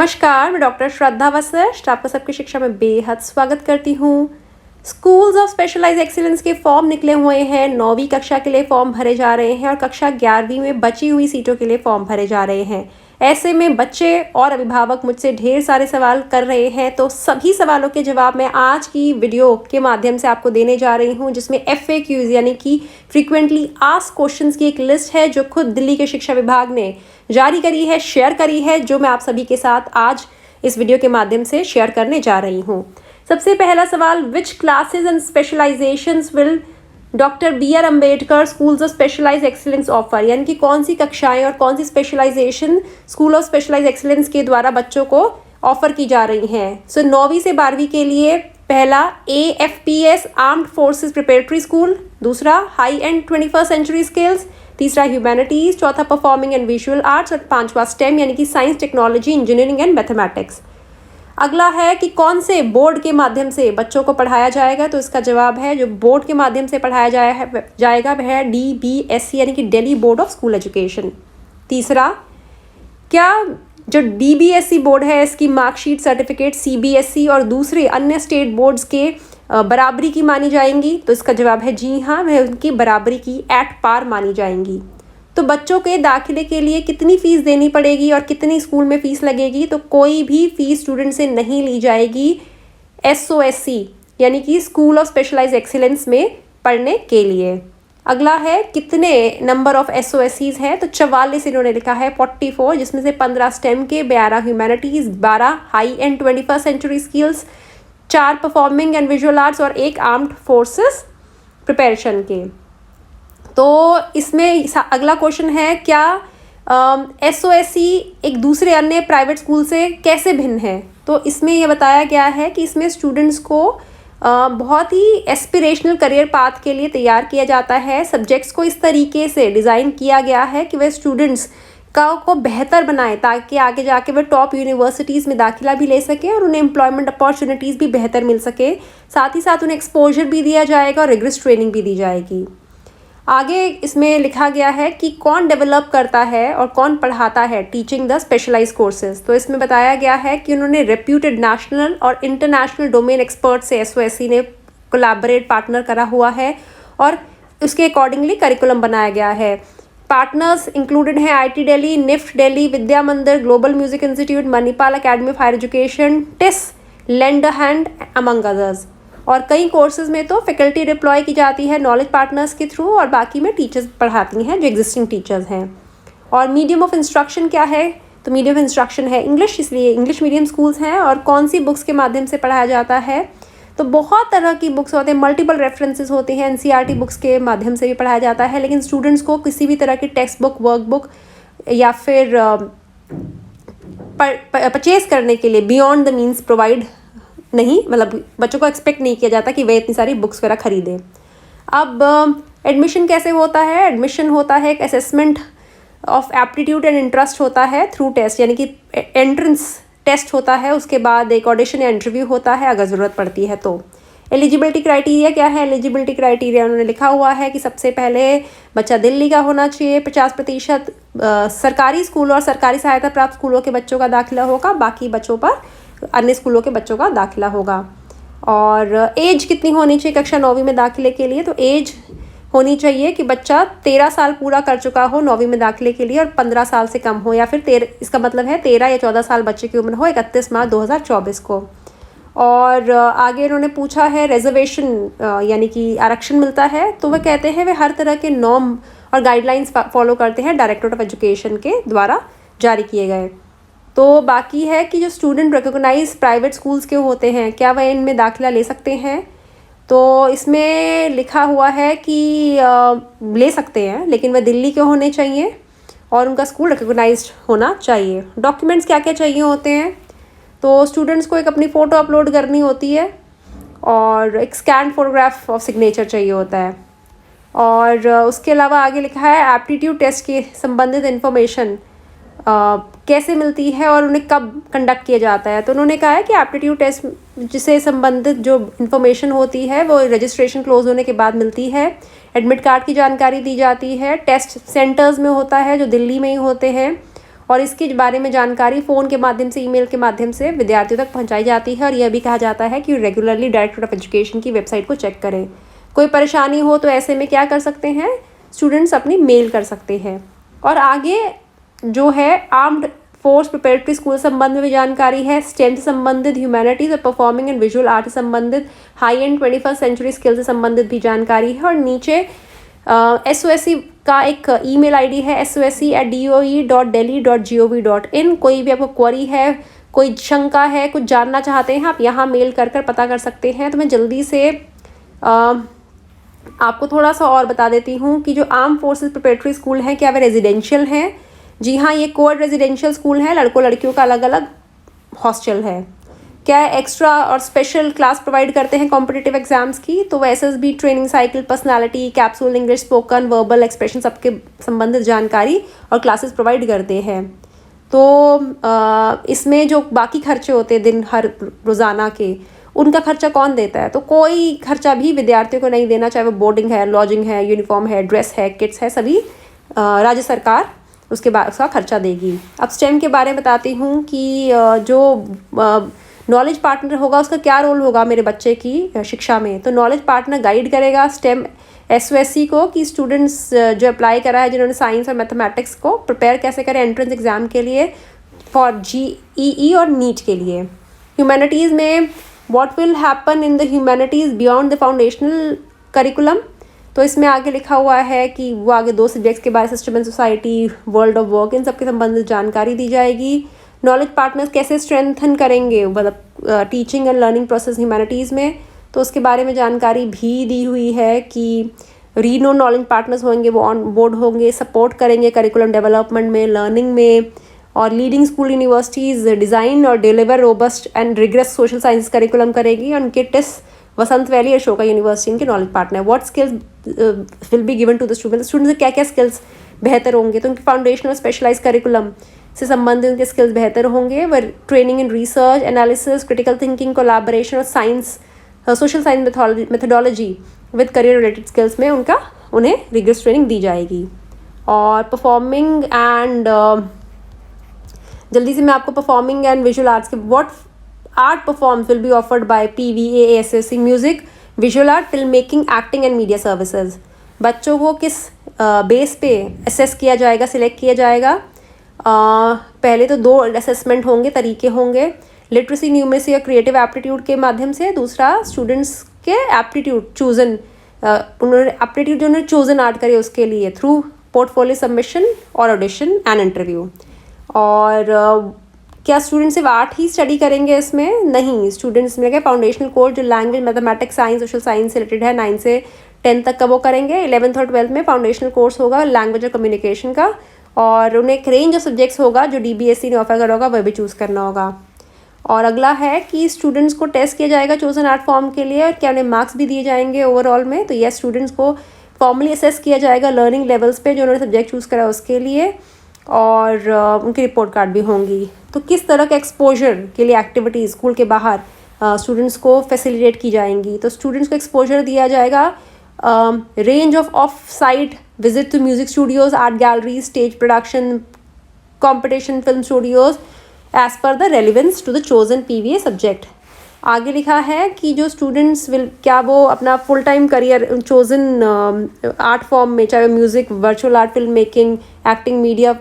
नमस्कार, मैं डॉक्टर श्रद्धा वशिष्ठ आपका सबकी शिक्षा में बेहद स्वागत करती हूँ। स्कूल्स ऑफ स्पेशलाइज एक्सीलेंस के फॉर्म निकले हुए हैं। 9वीं कक्षा के लिए फॉर्म भरे जा रहे हैं और कक्षा 11वीं में बची हुई सीटों के लिए फॉर्म भरे जा रहे हैं। ऐसे में बच्चे और अभिभावक मुझसे ढेर सारे सवाल कर रहे हैं, तो सभी सवालों के जवाब मैं आज की वीडियो के माध्यम से आपको देने जा रही हूँ, जिसमें FAQs यानी कि फ्रीक्वेंटली आस्क्ड क्वेश्चंस की एक लिस्ट है जो खुद दिल्ली के शिक्षा विभाग ने जारी करी है, शेयर करी है, जो मैं आप सभी के साथ आज इस वीडियो के माध्यम से शेयर करने जा रही हूँ। सबसे पहला सवाल, which classes and specialisations will Doctor BR Ambedkar schools of specialise excellence offer, यानी कि कौन सी कक्षाएं और कौन सी specialisation school of specialise excellence के द्वारा बच्चों को ऑफर की जा रही हैं। सो 9वीं से 12वीं के लिए पहला AFPS armed forces preparatory school, दूसरा high and 21st century skills, तीसरा ह्यूमैनिटीज़, चौथा परफॉर्मिंग एंड विजुअल आर्ट्स और पांचवा STEM यानी कि science, technology, engineering and mathematics. अगला है कि कौन से बोर्ड के माध्यम से बच्चों को पढ़ाया जाएगा, तो इसका जवाब है जो बोर्ड के माध्यम से पढ़ाया जाएगा वह है DBSE यानी कि Delhi board of school education. तीसरा, क्या जो DBSE बोर्ड है इसकी मार्कशीट सर्टिफिकेट CBSE और दूसरे अन्य स्टेट बोर्ड्स के बराबरी की मानी जाएंगी, तो इसका जवाब है जी हाँ, वह उनकी बराबरी की एट पार मानी जाएंगी। तो बच्चों के दाखिले के लिए कितनी फ़ीस देनी पड़ेगी और कितनी स्कूल में फ़ीस लगेगी, तो कोई भी फ़ीस स्टूडेंट से नहीं ली जाएगी SOSC यानी कि स्कूल ऑफ स्पेशलाइज एक्सीलेंस में पढ़ने के लिए। अगला है कितने नंबर ऑफ SOSCs हैं, तो 44 इन्होंने लिखा है, 44, जिसमें से 15 STEM के, 12 humanities, 12 high and 21st century skills, 4 performing and visual arts और 1 आर्म्ड फोर्सेस प्रिपरेशन के। तो इसमें अगला क्वेश्चन है, क्या SOSC एक दूसरे अन्य प्राइवेट स्कूल से कैसे भिन्न है, तो इसमें यह बताया गया है कि इसमें स्टूडेंट्स को बहुत ही एस्पिरेशनल करियर पाथ के लिए तैयार किया जाता है। सब्जेक्ट्स को इस तरीके से डिज़ाइन किया गया है कि वह स्टूडेंट्स को बेहतर बनाए ताकि आगे जाके वह टॉप यूनिवर्सिटीज़ में दाखिला भी ले सके और उन्हें एम्प्लॉयमेंट अपॉर्चुनिटीज़ भी बेहतर मिल सके। साथ ही साथ उन्हें एक्सपोजर भी दिया जाएगा और रिगरस ट्रेनिंग भी दी जाएगी। आगे इसमें लिखा गया है कि कौन डेवलप करता है और कौन पढ़ाता है टीचिंग द स्पेशलाइज्ड कोर्सेज, तो इसमें बताया गया है कि उन्होंने रेप्यूटेड नेशनल और इंटरनेशनल डोमेन एक्सपर्ट से SOSC ने कोलैबोरेट पार्टनर करा हुआ है और उसके अकॉर्डिंगली करिकुलम बनाया गया है। पार्टनर्स इंक्लूडेड हैं IIT Delhi, NIFT Delhi, Vidya Mandir, global music institute, Manipal academy of higher education, TIS, lend a hand among others. और कई कोर्सेज में तो फैकल्टी डिप्लॉय की जाती है नॉलेज पार्टनर्स के थ्रू और बाकी में टीचर्स पढ़ाती हैं जो एग्जिस्टिंग टीचर्स हैं। और मीडियम ऑफ इंस्ट्रक्शन क्या है, तो मीडियम ऑफ इंस्ट्रक्शन है इंग्लिश, इसलिए इंग्लिश मीडियम स्कूल्स हैं। और कौन सी बुक्स के माध्यम से पढ़ाया जाता है, तो बहुत तरह की बुक्स होते हैं, मल्टीपल रेफरेंसेस होते हैं, NCERT बुक्स के माध्यम से भी पढ़ाया जाता है। लेकिन स्टूडेंट्स को किसी भी तरह की टेक्स्ट बुक, वर्कबुक या फिर परचेज करने के लिए बियॉन्ड द मीन्स प्रोवाइड नहीं, मतलब बच्चों को एक्सपेक्ट नहीं किया जाता कि वे इतनी सारी बुक्स वगैरह खरीदें। अब एडमिशन कैसे होता है, एडमिशन होता है एक assessment of aptitude and interest होता है थ्रू टेस्ट, यानी कि एंट्रेंस टेस्ट होता है, उसके बाद एक ऑडिशन या इंटरव्यू होता है अगर ज़रूरत पड़ती है तो। एलिजिबिलिटी क्राइटेरिया क्या है, एलिजिबिलिटी क्राइटेरिया उन्होंने लिखा हुआ है कि सबसे पहले बच्चा दिल्ली का होना चाहिए, 50% सरकारी स्कूलों और सरकारी सहायता प्राप्त स्कूलों के बच्चों का दाखिला होगा, बाकी बच्चों पर अन्य स्कूलों के बच्चों का दाखिला होगा। और एज कितनी होनी चाहिए कक्षा 9वीं में दाखिले के लिए, तो एज होनी चाहिए कि बच्चा 13 साल पूरा कर चुका हो 9वीं में दाखिले के लिए और 15 साल से कम हो, या फिर इसका मतलब है 13 या 14 साल बच्चे की उम्र हो 31 मार्च 2024 को। और आगे इन्होंने पूछा है रिजर्वेशन यानी कि आरक्षण मिलता है, तो वह कहते हैं वे हर तरह के नॉर्म और गाइडलाइंस फॉलो करते हैं डायरेक्टरेट ऑफ एजुकेशन के द्वारा जारी किए गए। तो बाकी है कि जो स्टूडेंट रिकॉग्नाइज प्राइवेट स्कूल्स के होते हैं क्या वह इनमें दाखिला ले सकते हैं, तो इसमें लिखा हुआ है कि ले सकते हैं, लेकिन वह दिल्ली के होने चाहिए और उनका स्कूल रिकॉग्नाइज्ड होना चाहिए। डॉक्यूमेंट्स क्या क्या चाहिए होते हैं, तो स्टूडेंट्स को एक अपनी फ़ोटो अपलोड करनी होती है और एक स्कैन फोटोग्राफ ऑफ सिग्नेचर चाहिए होता है। और उसके अलावा आगे लिखा है एप्टीट्यूड टेस्ट के संबंधित इन्फॉर्मेशन कैसे मिलती है और उन्हें कब कंडक्ट किया जाता है, तो उन्होंने कहा है कि एप्टीट्यूड टेस्ट जिससे संबंधित जो इन्फॉर्मेशन होती है वो रजिस्ट्रेशन क्लोज होने के बाद मिलती है। एडमिट कार्ड की जानकारी दी जाती है, टेस्ट सेंटर्स में होता है जो दिल्ली में ही होते हैं, और इसके बारे में जानकारी फ़ोन के माध्यम से, ईमेल के माध्यम से विद्यार्थियों तक पहुंचाई जाती है। और यह भी कहा जाता है कि रेगुलरली डायरेक्टर ऑफ एजुकेशन की वेबसाइट को चेक करें। कोई परेशानी हो तो ऐसे में क्या कर सकते हैं, स्टूडेंट्स अपनी मेल कर सकते हैं। और आगे जो है आर्म्ड फोर्स प्रिपरेटरी स्कूल संबंध में जानकारी है, स्टेम से संबंधित, ह्यूमैनिटीज़ और परफॉर्मिंग एंड विजुअल आर्ट से संबंधित, high and 21st century skill से संबंधित भी जानकारी है। और नीचे SOSC का एक ईमेल आईडी है SOSC@doe.delhi.gov.in। कोई भी आपको क्वेरी है, कोई शंका है, कुछ जानना चाहते हैं, आप यहाँ मेल कर पता कर सकते हैं। तो मैं जल्दी से आपको थोड़ा सा और बता देती हूँ कि जो आर्म फोर्सेस प्रिपरेटरी स्कूल हैं, क्या वे रेजिडेंशियल हैं? जी हाँ, ये कोएड रेजिडेंशियल स्कूल है, लड़कों लड़कियों का अलग अलग हॉस्टल है। क्या एक्स्ट्रा और स्पेशल क्लास प्रोवाइड करते हैं कॉम्पिटिटिव एग्जाम्स की? तो वह SSB training cycle, personality, capsule, English spoken, verbal expression, सबके संबंधित जानकारी और क्लासेस प्रोवाइड करते हैं। तो इसमें जो बाकी खर्चे होते हैं दिन हर रोज़ाना के, उनका खर्चा कौन देता है? तो कोई खर्चा भी विद्यार्थियों को नहीं देना, चाहे वो बोर्डिंग है, लॉजिंग है, यूनिफॉर्म है, ड्रेस है, किट्स है, सभी राज्य सरकार उसके बाद उसका खर्चा देगी। अब स्टेम के बारे में बताती हूँ कि जो नॉलेज पार्टनर होगा उसका क्या रोल होगा मेरे बच्चे की शिक्षा में। तो नॉलेज पार्टनर गाइड करेगा स्टेम SOSC को कि स्टूडेंट्स जो अप्लाई करा है, जिन्होंने साइंस और मैथमेटिक्स को, प्रिपेयर कैसे करें एंट्रेंस एग्जाम के लिए फॉर GEE और नीट के लिए। ह्यूमैनिटीज़ में what will happen in the humanities beyond the foundational curriculum. तो इसमें आगे लिखा हुआ है कि वो आगे 2 सब्जेक्ट्स के बारे में, system and society, world of work, इन सब के संबंधित जानकारी दी जाएगी। नॉलेज पार्टनर्स कैसे स्ट्रेंथन करेंगे, मतलब teaching and learning process humanities में, तो उसके बारे में जानकारी भी दी हुई है कि रीनो नॉलेज पार्टनर्स होंगे, वो ऑन बोर्ड होंगे, सपोर्ट करेंगे करिकुलम डेवलपमेंट में, लर्निंग में। और लीडिंग स्कूल यूनिवर्सिटीज़ डिज़ाइन और deliver robust and rigorous social science curriculum करेगी। और उनके test Vasant valley Ashoka university इनके knowledge partner. What skills will be given to the students से क्या क्या स्किल्स बेहतर होंगे, तो उनके फाउंडेशनल और स्पेशलाइज करिकुलम से संबंधित उनके स्किल्स बेहतर होंगे। वह training in research, analysis, critical thinking, collaboration और science, social science methodology with career related skills में उन्हें रिगरस ट्रेनिंग दी जाएगी। और परफॉर्मिंग एंड जल्दी से मैं आपको परफॉर्मिंग एंड विजुअल आर्ट्स के what art performs will be offered by PVA-ASSC music, visual art, film making, acting and media services. बच्चों को किस बेस पे असेस किया जाएगा, सिलेक्ट किया जाएगा? पहले तो 2 असेसमेंट होंगे, तरीके होंगे, लिटरेसी, न्यूमेसी और क्रिएटिव एप्टीट्यूड के माध्यम से। दूसरा स्टूडेंट्स के एप्टीट्यूड चूजन, उन्होंने एप्टीट्यूड जो उन्होंने चूजन आर्ट करे उसके लिए थ्रू पोर्टफोलियो सबमिशन और ऑडिशन एंड इंटरव्यू। और क्या स्टूडेंट सिर्फ आर्ट ही स्टडी करेंगे इसमें? नहीं, स्टूडेंट्स में क्या फाउंडेशनल कोर्स जो language, mathematics, science, social science से रिलेटेड है, 9 से 10 तक का वो करेंगे। 11th और 12th में फाउंडेशनल कोर्स होगा लैंग्वेज और कम्युनिकेशन का। और उन्हें एक रेंज ऑफ सब्जेक्ट्स होगा जो DBSE ने ऑफर करा होगा, वह भी चूज़ करना होगा। और अगला है कि स्टूडेंट्स को टेस्ट किया जाएगा चोजन आर्ट फॉर्म के लिए, और क्या उन्हें मार्क्स भी दिए जाएंगे ओवरऑल में। तो यस, स्टूडेंट्स को फॉर्मली असेस किया जाएगा लर्निंग लेवल्स पे जो उन्होंने सब्जेक्ट चूज़ करा उसके लिए, और उनकी रिपोर्ट कार्ड भी होंगी। तो किस तरह के एक्सपोजर के लिए एक्टिविटीज़ स्कूल के बाहर स्टूडेंट्स को फैसिलिटेट की जाएंगी? तो स्टूडेंट्स को एक्सपोजर दिया जाएगा, range of site visit to music studios, art galleries, stage production, competition, film studios as per the relevance to the chosen PVA subject. आगे लिखा है कि जो स्टूडेंट्स क्या वो अपना full time career chosen art form में, चाहे music, virtual art, film making, acting, media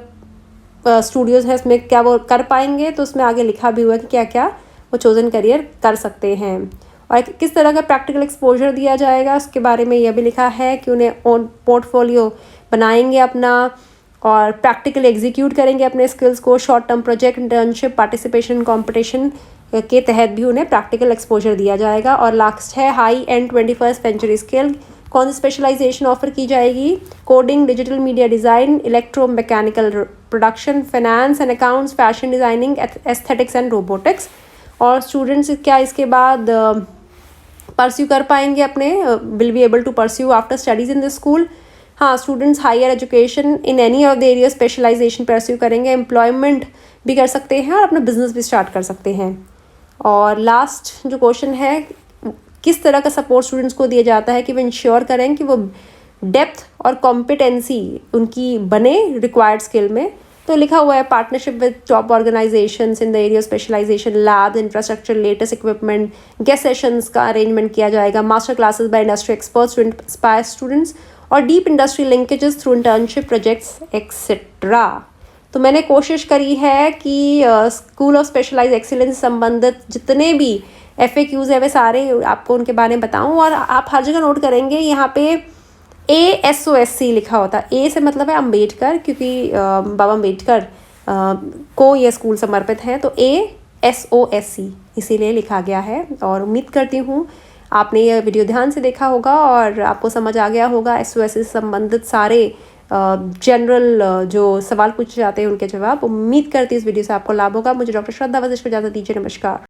studios है, उसमें क्या वो कर पाएंगे? तो उसमें आगे लिखा भी हुआ है कि क्या क्या वो चोजन करियर कर सकते हैं। और किस तरह का प्रैक्टिकल एक्सपोजर दिया जाएगा उसके बारे में यह भी लिखा है कि उन्हें ऑन पोर्टफोलियो बनाएंगे अपना, और प्रैक्टिकल एग्जीक्यूट करेंगे अपने स्किल्स को। Short term project, internship, participation, competition के तहत भी उन्हें प्रैक्टिकल एक्सपोजर दिया जाएगा। और लास्ट है high and 21st century skill. कौन सी स्पेशलाइजेशन ऑफर की जाएगी? Coding, digital media design, electro mechanical production, finance and accounts, fashion designing, aesthetics and robotics. और स्टूडेंट्स क्या इसके बाद परस्यू कर पाएंगे अपने, will be able to pursue after studies in the school? हाँ, students higher education in any of the area specialisation pursue करेंगे, employment भी कर सकते हैं और अपना बिजनेस भी स्टार्ट कर सकते हैं। और लास्ट जो क्वेश्चन है, किस तरह का सपोर्ट स्टूडेंट्स को दिया जाता है कि वो इंश्योर करें कि वो डेप्थ और कॉम्पिटेंसी उनकी बने रिक्वायर्ड स्किल में? तो लिखा हुआ है partnership with top organisations in the area of specialisation, lab, infrastructure, latest equipment, guest sessions का अरेंजमेंट किया जाएगा, master classes by industry experts to inspire students और deep industry linkages through internship projects etcetera. तो मैंने कोशिश करी है कि स्कूल ऑफ स्पेशलाइज एक्सीलेंस से संबंधित जितने भी FAQs है वे सारे आपको उनके बारे में बताऊं। और आप हर जगह नोट करेंगे यहाँ पे ASOSC लिखा होता है। A से मतलब है अम्बेडकर, क्योंकि बाबा अम्बेडकर को ये स्कूल समर्पित है, तो ASOSC इसीलिए लिखा गया है। और उम्मीद करती हूँ आपने ये वीडियो ध्यान से देखा होगा और आपको समझ आ गया होगा SOSC से संबंधित सारे जनरल जो सवाल पूछे जाते हैं उनके जवाब। उम्मीद करती हूँ इस वीडियो से आपको लाभ होगा। मुझे डॉक्टर श्रद्धा वशिष्ठ को इजाज़त दीजिए। नमस्कार।